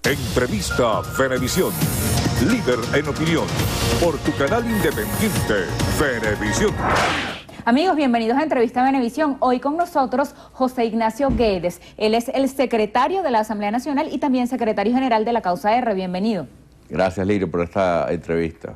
Entrevista Venevisión. Líder en opinión. Por tu canal independiente, Venevisión. Amigos, bienvenidos a Entrevista Venevisión. Hoy con nosotros José Ignacio Guedes. Él es el secretario de la Asamblea Nacional y también secretario general de la Causa R. Bienvenido. Gracias, Lirio, por esta entrevista.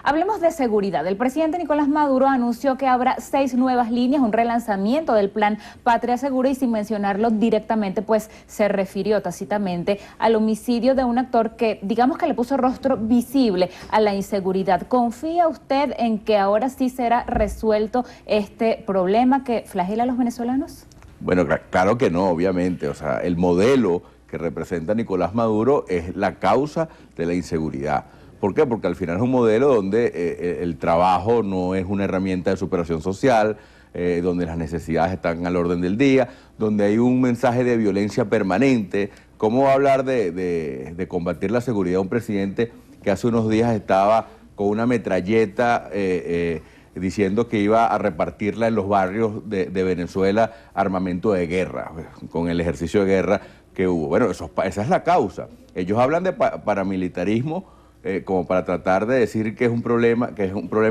Hablemos de seguridad. El presidente Nicolás Maduro anunció que habrá 6 nuevas líneas, un relanzamiento del plan Patria Segura, y sin mencionarlo directamente, pues se refirió tácitamente al homicidio de un actor que, digamos que le puso rostro visible a la inseguridad. ¿Confía usted en que ahora sí será resuelto este problema que flagela a los venezolanos? Bueno, claro que no, obviamente. O sea, el modelo que representa Nicolás Maduro es la causa de la inseguridad. ¿Por qué? Porque al final es un modelo donde el trabajo no es una herramienta de superación social, donde las necesidades están al orden del día, donde hay un mensaje de violencia permanente. ¿Cómo va a hablar de combatir la seguridad un presidente que hace unos días estaba con una metralleta diciendo que iba a repartirla en los barrios de Venezuela, armamento de guerra, con el ejercicio de guerra que hubo? Bueno, esa es la causa. Ellos hablan de paramilitarismo, como para tratar de decir que es un problema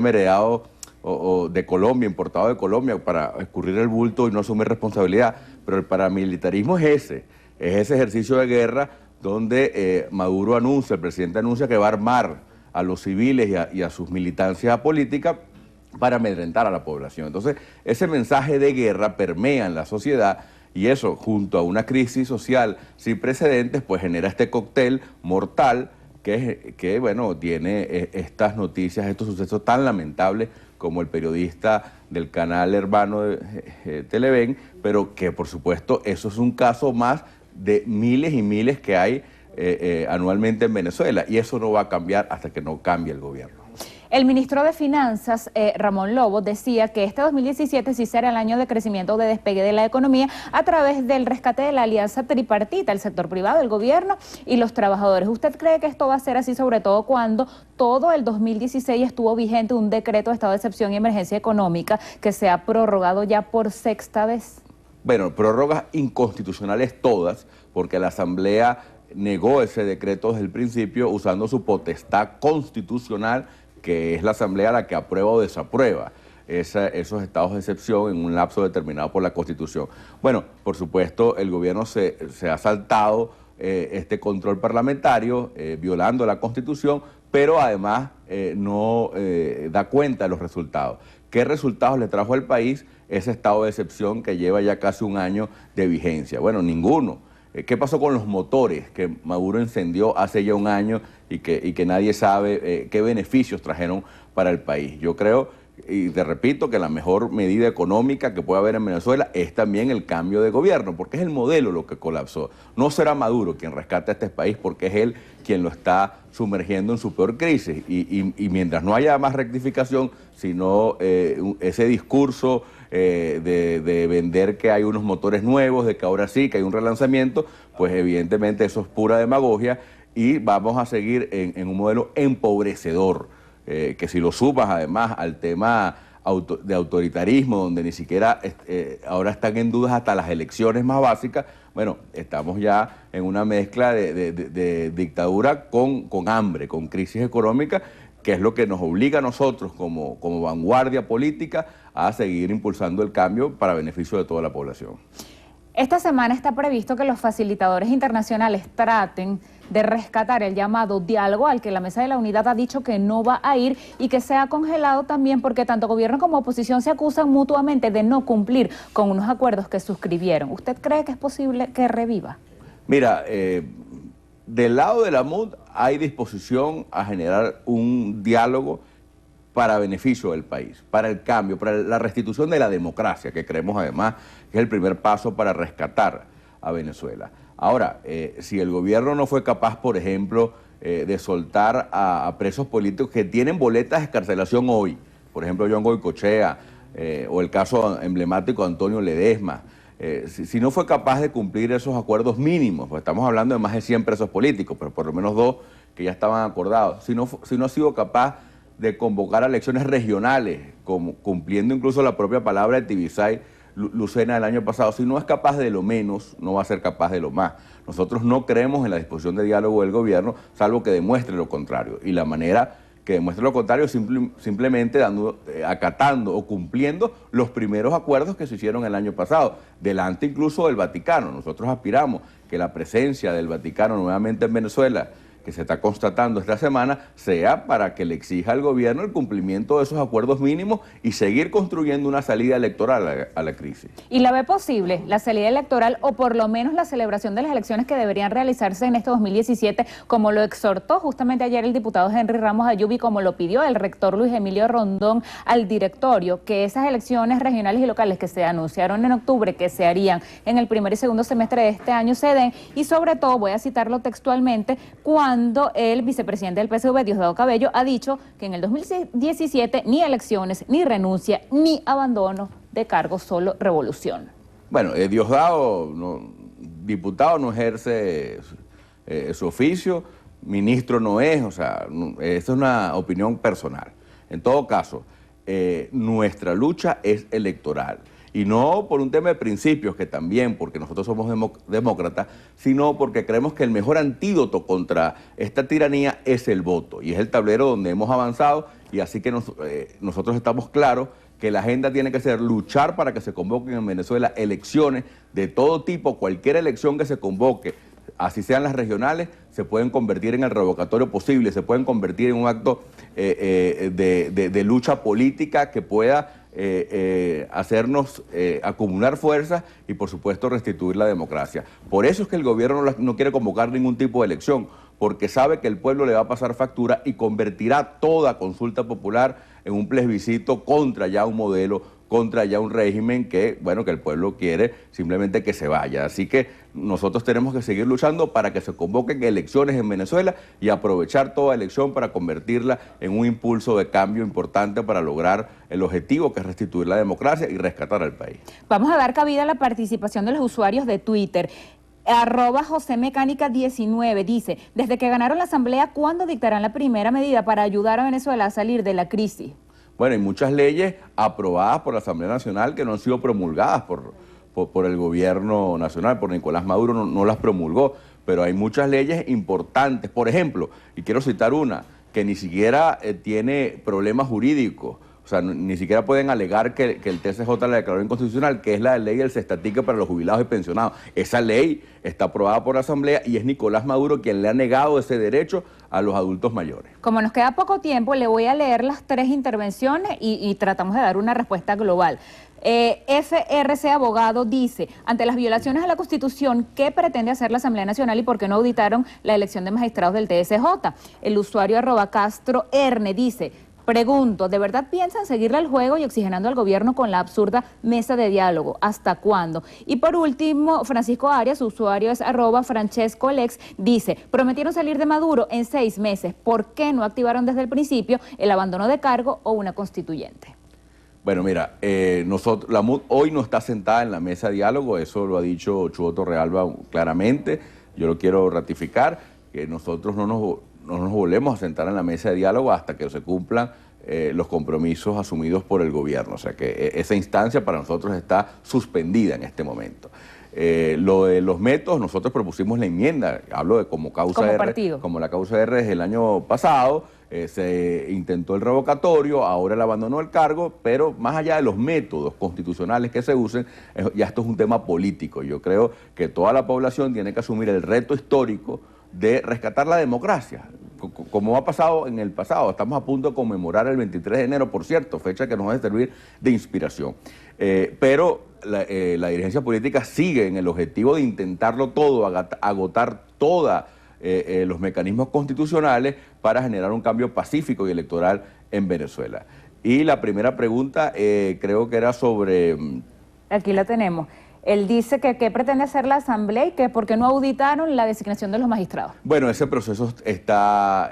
heredado o de Colombia, importado de Colombia, para escurrir el bulto y no asumir responsabilidad. Pero el paramilitarismo es ese ejercicio de guerra donde Maduro anuncia, el presidente anuncia que va a armar a los civiles y a sus militancias políticas para amedrentar a la población. Entonces, ese mensaje de guerra permea en la sociedad, y eso, junto a una crisis social sin precedentes, pues genera este cóctel mortal que bueno, tiene estas noticias, estos sucesos tan lamentables como el periodista del canal hermano de Televen, pero que por supuesto eso es un caso más de miles y miles que hay anualmente en Venezuela, y eso no va a cambiar hasta que no cambie el gobierno. El ministro de Finanzas, Ramón Lobo, decía que este 2017 sí será el año de crecimiento, de despegue de la economía a través del rescate de la alianza tripartita, el sector privado, el gobierno y los trabajadores. ¿Usted cree que esto va a ser así, sobre todo cuando todo el 2016 estuvo vigente un decreto de estado de excepción y emergencia económica que se ha prorrogado ya por 6ª vez? Bueno, prórrogas inconstitucionales todas, porque la Asamblea negó ese decreto desde el principio usando su potestad constitucional, que es la Asamblea la que aprueba o desaprueba esos estados de excepción en un lapso determinado por la Constitución. Bueno, por supuesto, el gobierno se ha saltado este control parlamentario, violando la Constitución, pero además no da cuenta de los resultados. ¿Qué resultados le trajo al país ese estado de excepción que lleva ya casi un año de vigencia? Bueno, ninguno. ¿Qué pasó con los motores que Maduro encendió hace ya un año y que nadie sabe qué beneficios trajeron para el país? Yo creo, y te repito, que la mejor medida económica que puede haber en Venezuela es también el cambio de gobierno, porque es el modelo lo que colapsó. No será Maduro quien rescate a este país, porque es él quien lo está sumergiendo en su peor crisis. Y mientras no haya más rectificación, sino ese discurso de vender que hay unos motores nuevos, de que ahora sí, que hay un relanzamiento, pues evidentemente eso es pura demagogia, y vamos a seguir en un modelo empobrecedor, que si lo sumas además al tema de autoritarismo, donde ni siquiera ahora están en dudas hasta las elecciones más básicas. Bueno, estamos ya en una mezcla de dictadura con hambre, con crisis económica, que es lo que nos obliga a nosotros como vanguardia política a seguir impulsando el cambio para beneficio de toda la población. Esta semana está previsto que los facilitadores internacionales traten de rescatar el llamado diálogo al que la Mesa de la Unidad ha dicho que no va a ir y que se ha congelado también porque tanto gobierno como oposición se acusan mutuamente de no cumplir con unos acuerdos que suscribieron. ¿Usted cree que es posible que reviva? Mira, del lado de la MUD hay disposición a generar un diálogo para beneficio del país, para el cambio, para la restitución de la democracia, que creemos además que es el primer paso para rescatar a Venezuela. Ahora, si el gobierno no fue capaz, por ejemplo, de soltar a presos políticos que tienen boletas de excarcelación hoy, por ejemplo, John Goycochea, o el caso emblemático de Antonio Ledesma, si no fue capaz de cumplir esos acuerdos mínimos, pues estamos hablando de más de 100 presos políticos, pero por lo menos 2 que ya estaban acordados, si no ha sido capaz de convocar a elecciones regionales, cumpliendo incluso la propia palabra de Tibisay, Lucena el año pasado, si no es capaz de lo menos, no va a ser capaz de lo más. Nosotros no creemos en la disposición de diálogo del gobierno, salvo que demuestre lo contrario. Y la manera que demuestre lo contrario es simplemente acatando o cumpliendo los primeros acuerdos que se hicieron el año pasado, delante incluso del Vaticano. Nosotros aspiramos que la presencia del Vaticano nuevamente en Venezuela, que se está constatando esta semana, sea para que le exija al gobierno el cumplimiento de esos acuerdos mínimos y seguir construyendo una salida electoral a la crisis. ¿Y la ve posible, la salida electoral o por lo menos la celebración de las elecciones que deberían realizarse en este 2017, como lo exhortó justamente ayer el diputado Henry Ramos Ayub y como lo pidió el rector Luis Emilio Rondón al directorio, que esas elecciones regionales y locales que se anunciaron en octubre, que se harían en el primer y segundo semestre de este año, se den? Y sobre todo, voy a citarlo textualmente, cuando el vicepresidente del PSV, Diosdado Cabello, ha dicho que en el 2017 ni elecciones, ni renuncia, ni abandono de cargo, solo revolución. Bueno, Diosdado, diputado, no ejerce su oficio, ministro no es, o sea, esa es una opinión personal. En todo caso, nuestra lucha es electoral. Y no por un tema de principios, que también, porque nosotros somos demócratas, sino porque creemos que el mejor antídoto contra esta tiranía es el voto. Y es el tablero donde hemos avanzado, y así que nosotros estamos claros que la agenda tiene que ser luchar para que se convoquen en Venezuela elecciones de todo tipo. Cualquier elección que se convoque, así sean las regionales, se pueden convertir en el revocatorio posible, se pueden convertir en un acto de lucha política que pueda hacernos acumular fuerzas y, por supuesto, restituir la democracia. Por eso es que el gobierno no quiere convocar ningún tipo de elección, porque sabe que el pueblo le va a pasar factura y convertirá toda consulta popular en un plebiscito contra ya un modelo, contra ya un régimen que, bueno, que el pueblo quiere simplemente que se vaya. Así que nosotros tenemos que seguir luchando para que se convoquen elecciones en Venezuela y aprovechar toda elección para convertirla en un impulso de cambio importante para lograr el objetivo, que es restituir la democracia y rescatar al país. Vamos a dar cabida a la participación de los usuarios de Twitter. @JoséMecánica19 dice: desde que ganaron la asamblea, ¿cuándo dictarán la primera medida para ayudar a Venezuela a salir de la crisis? Bueno, hay muchas leyes aprobadas por la Asamblea Nacional que no han sido promulgadas por el gobierno nacional, por Nicolás Maduro, no las promulgó, pero hay muchas leyes importantes. Por ejemplo, y quiero citar una, que ni siquiera tiene problemas jurídicos, o sea, ni siquiera pueden alegar que el TCJ la declaró inconstitucional, que es la ley del cestatique para los jubilados y pensionados. Esa ley está aprobada por la Asamblea y es Nicolás Maduro quien le ha negado ese derecho a los adultos mayores. Como nos queda poco tiempo, le voy a leer las 3 intervenciones y tratamos de dar una respuesta global. FRC Abogado dice: ante las violaciones a la Constitución, ¿qué pretende hacer la Asamblea Nacional y por qué no auditaron la elección de magistrados del TSJ? El usuario @CastroErne dice: pregunto, ¿de verdad piensan seguirle el juego y oxigenando al gobierno con la absurda mesa de diálogo? ¿Hasta cuándo? Y por último, Francisco Arias, su usuario es @FrancescoLex, dice: prometieron salir de Maduro en 6 meses. ¿Por qué no activaron desde el principio el abandono de cargo o una constituyente? Bueno, mira, la MUD hoy no está sentada en la mesa de diálogo, eso lo ha dicho Chugo Torrealba claramente. Yo lo quiero ratificar, que nosotros no nos volvemos a sentar en la mesa de diálogo hasta que se cumplan los compromisos asumidos por el gobierno. O sea que esa instancia para nosotros está suspendida en este momento. Lo de los métodos, nosotros propusimos la enmienda, hablo de como causa como R, partido. como la causa R desde el año pasado, se intentó el revocatorio, ahora el abandono del cargo, pero más allá de los métodos constitucionales que se usen, ya esto es un tema político. Yo creo que toda la población tiene que asumir el reto histórico de rescatar la democracia, como ha pasado en el pasado. Estamos a punto de conmemorar el 23 de enero, por cierto, fecha que nos va a servir de inspiración. Pero la dirigencia política sigue en el objetivo de intentarlo todo, agotar todos los mecanismos constitucionales para generar un cambio pacífico y electoral en Venezuela. Y la primera pregunta creo que era sobre... Aquí la tenemos. Él dice que qué pretende hacer la Asamblea y que por qué no auditaron la designación de los magistrados. Bueno, ese proceso está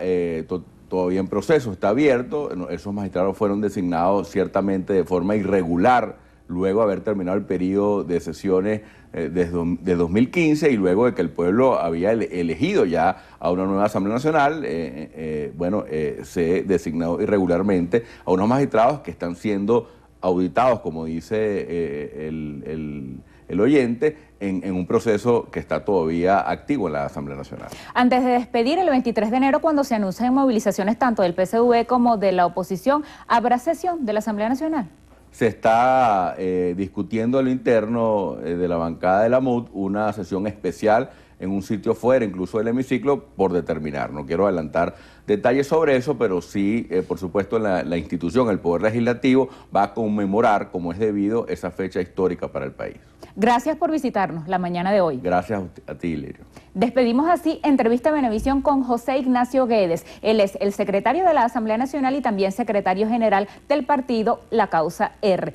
todavía en proceso, está abierto. Esos magistrados fueron designados ciertamente de forma irregular, luego de haber terminado el periodo de sesiones de 2015 y luego de que el pueblo había elegido ya a una nueva Asamblea Nacional, se designó irregularmente a unos magistrados que están siendo auditados, como dice el oyente, en un proceso que está todavía activo en la Asamblea Nacional. Antes de despedir, el 23 de enero, cuando se anuncian movilizaciones tanto del PSV como de la oposición, ¿habrá sesión de la Asamblea Nacional? Se está discutiendo en lo interno de la bancada de la MUD una sesión especial en un sitio fuera, incluso del hemiciclo, por determinar. No quiero adelantar detalles sobre eso, pero sí, por supuesto, la institución, el Poder Legislativo, va a conmemorar, como es debido, esa fecha histórica para el país. Gracias por visitarnos la mañana de hoy. Gracias a ti, Lirio. Despedimos así entrevista Venevisión con José Ignacio Guedes. Él es el secretario de la Asamblea Nacional y también secretario general del partido La Causa R.